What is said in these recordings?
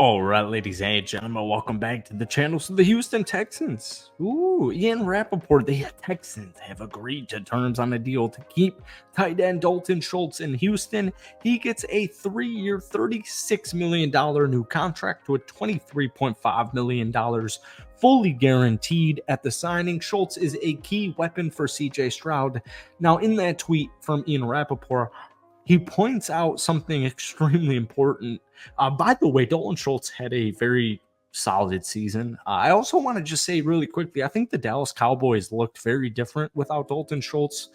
All right, ladies and gentlemen, welcome back to the channel. So the Houston Texans, Ian Rappaport, the Texans have agreed to terms on a deal to keep tight end Dalton Schultz in Houston. He gets a 3-year, $36 million new contract with $23.5 million fully guaranteed at the signing. Schultz is a key weapon for CJ Stroud. Now, in that tweet from Ian Rappaport, he points out something extremely important. By the way, Dalton Schultz had a very solid season. I also want to just say really quickly, I think the Dallas Cowboys looked very different without Dalton Schultz.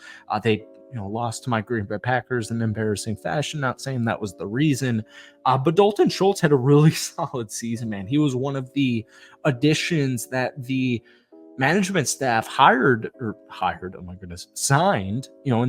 They lost to my Green Bay Packers in embarrassing fashion. Not saying that was the reason, but Dalton Schultz had a really solid season, man. He was one of the additions that the management staff signed, in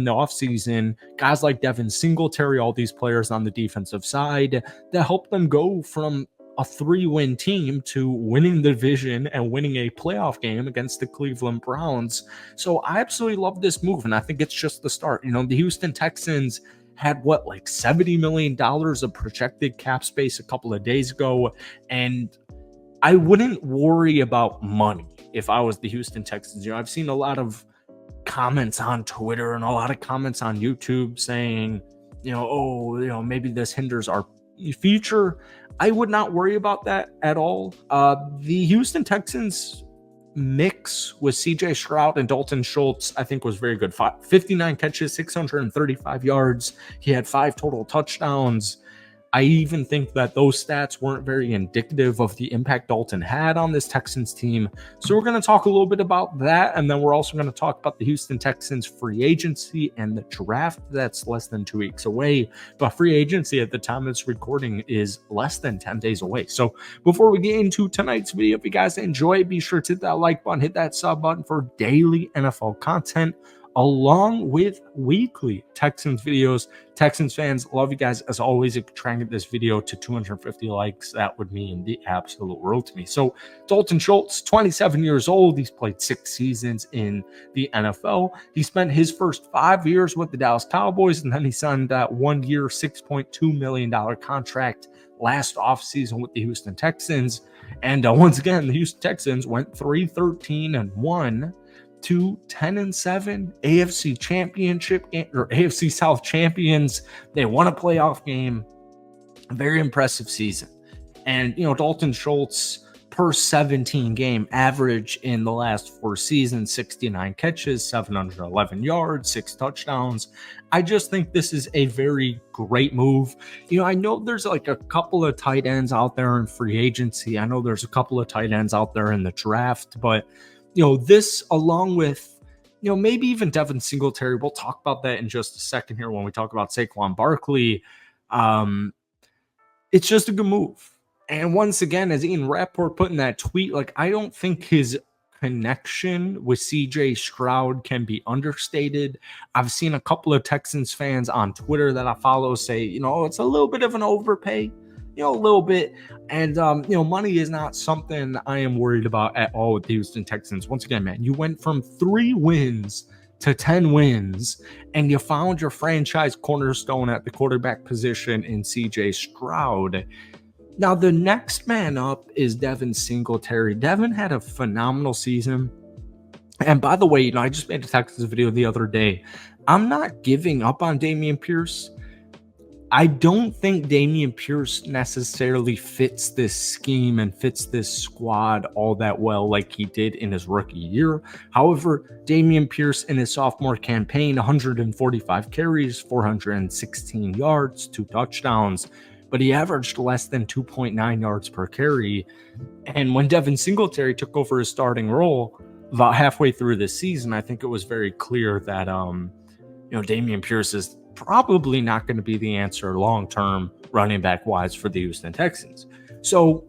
the offseason, guys like Devin, Singletary, all these players on the defensive side that helped them go from a 3-win team to winning the division and winning a playoff game against the Cleveland Browns. So I absolutely love this move, and I think it's just the start. The Houston Texans had $70 million of projected cap space a couple of days ago, and I wouldn't worry about money if I was the Houston Texans. I've seen a lot of comments on Twitter and a lot of comments on YouTube saying, maybe this hinders our future. I would not worry about that at all. The Houston Texans mix with CJ Stroud and Dalton Schultz, I think, was very good. 59 catches, 635 yards. He had 5 total touchdowns. I even think that those stats weren't very indicative of the impact Dalton had on this Texans team. So we're going to talk a little bit about that, and then we're also going to talk about the Houston Texans free agency and the draft that's less than 2 weeks away. But free agency at the time of this recording is less than 10 days away. So before we get into tonight's video, if you guys enjoy it, be sure to hit that like button, hit that sub button for daily NFL content, along with weekly Texans videos. Texans fans, love you guys. As always, if you try and get this video to 250 likes, that would mean the absolute world to me. So Dalton Schultz, 27 years old. He's played 6 seasons in the NFL. He spent his first 5 years with the Dallas Cowboys, and then he signed that 1-year, $6.2 million contract last offseason with the Houston Texans. And once again, the Houston Texans went 3-13-1 to 10-7 AFC championship or AFC South champions. They won a playoff game. Very impressive season. And Dalton Schultz per 17 game average in the last 4 seasons, 69 catches, 711 yards, 6 touchdowns. I just think this is a very great move. I know there's a couple of tight ends out there in free agency. I know there's a couple of tight ends out there in the draft, but this, along with, maybe even Devin Singletary, we'll talk about that in just a second here when we talk about Saquon Barkley. It's just a good move. And once again, as Ian Rappaport put in that tweet, I don't think his connection with CJ Stroud can be understated. I've seen a couple of Texans fans on Twitter that I follow say, it's a little bit of an overpay. A little bit. And, money is not something I am worried about at all with the Houston Texans. Once again, man, you went from 3 wins to 10 wins, and you found your franchise cornerstone at the quarterback position in CJ Stroud. Now, the next man up is Devin Singletary. Devin had a phenomenal season. And by the way, I just made a Texans video the other day. I'm not giving up on Dameon Pierce. I don't think Dameon Pierce necessarily fits this scheme and fits this squad all that well like he did in his rookie year. However, Dameon Pierce in his sophomore campaign, 145 carries, 416 yards, 2 touchdowns, but he averaged less than 2.9 yards per carry. And when Devin Singletary took over his starting role about halfway through this season, I think it was very clear that Dameon Pierce is probably not going to be the answer long-term running back wise for the Houston Texans. So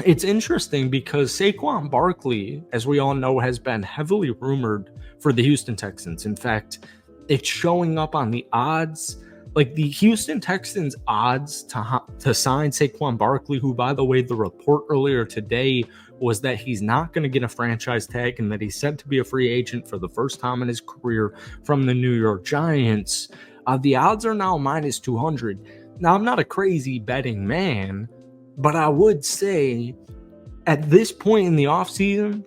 it's interesting because Saquon Barkley, as we all know, has been heavily rumored for the Houston Texans. In fact, it's showing up on the odds. The Houston Texans odds to sign Saquon Barkley, who, by the way, the report earlier today was that he's not going to get a franchise tag and that he's set to be a free agent for the first time in his career from the New York Giants. The odds are now minus 200. Now, I'm not a crazy betting man, But I would say at this point in the offseason,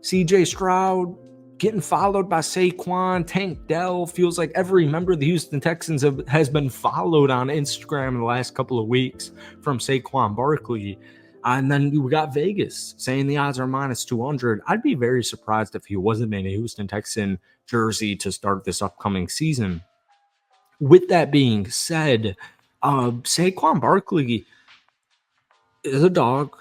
CJ Stroud getting followed by Saquon, Tank Dell, feels like every member of the Houston Texans has been followed on Instagram in the last couple of weeks from Saquon Barkley. And then we got Vegas saying the odds are minus 200. I'd be very surprised if he wasn't in a Houston Texan jersey to start this upcoming season. With that being said, Saquon Barkley is a dog,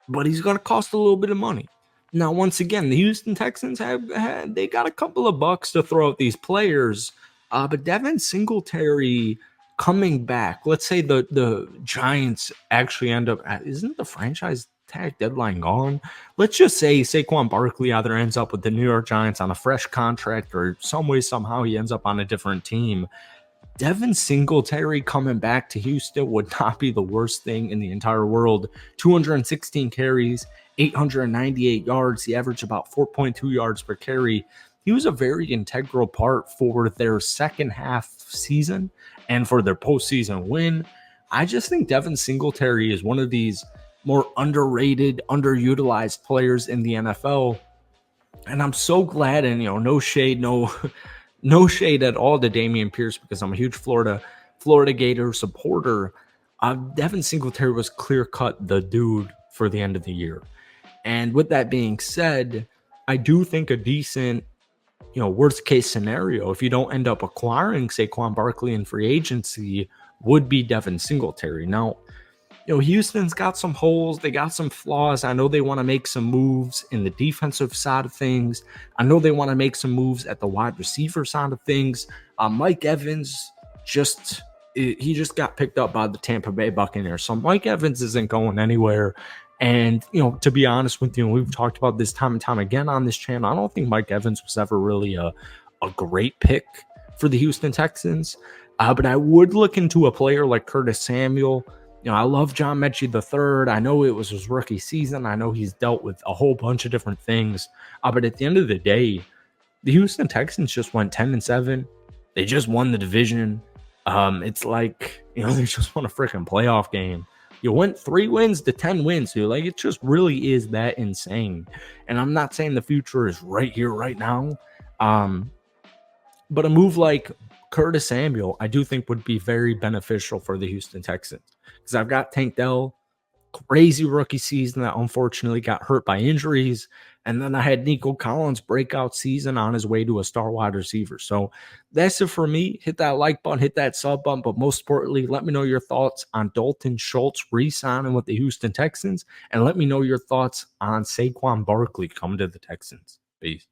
but he's going to cost a little bit of money. Now, once again, the Houston Texans they got a couple of bucks to throw at these players, but Devin Singletary coming back. Let's say the Giants actually end up isn't the franchise tag deadline gone? Let's just say Saquon Barkley either ends up with the New York Giants on a fresh contract or some way somehow he ends up on a different team. Devin Singletary coming back to Houston would not be the worst thing in the entire world. 216 carries, 898 yards. He averaged about 4.2 yards per carry. He was a very integral part for their second half season and for their postseason win. I just think Devin Singletary is one of these more underrated, underutilized players in the NFL. And I'm so glad, and no shade, no shade at all to Dameon Pierce because I'm a huge Florida Gator supporter. Devin Singletary was clear-cut the dude for the end of the year. And with that being said, I do think a decent, worst-case scenario, if you don't end up acquiring Saquon Barkley in free agency, would be Devin Singletary. Now, Houston's got some holes. They got some flaws. I know they want to make some moves in the defensive side of things. I know they want to make some moves at the wide receiver side of things. Mike Evans just got picked up by the Tampa Bay Buccaneers. So Mike Evans isn't going anywhere. And, to be honest with you, we've talked about this time and time again on this channel. I don't think Mike Evans was ever really a great pick for the Houston Texans. But I would look into a player like Curtis Samuel. I love John Mechie III. I know it was his rookie season. I know he's dealt with a whole bunch of different things. But at the end of the day, the Houston Texans just went 10-7. They just won the division. It's like, they just won a freaking playoff game. You went 3 wins to 10 wins, dude. Like, it just really is that insane. And I'm not saying the future is right here, right now. But a move like Curtis Samuel, I do think would be very beneficial for the Houston Texans. Because I've got Tank Dell, crazy rookie season that unfortunately got hurt by injuries. And then I had Nico Collins breakout season on his way to a star wide receiver. So that's it for me. Hit that like button, hit that sub button. But most importantly, let me know your thoughts on Dalton Schultz re-signing with the Houston Texans. And let me know your thoughts on Saquon Barkley coming to the Texans. Peace.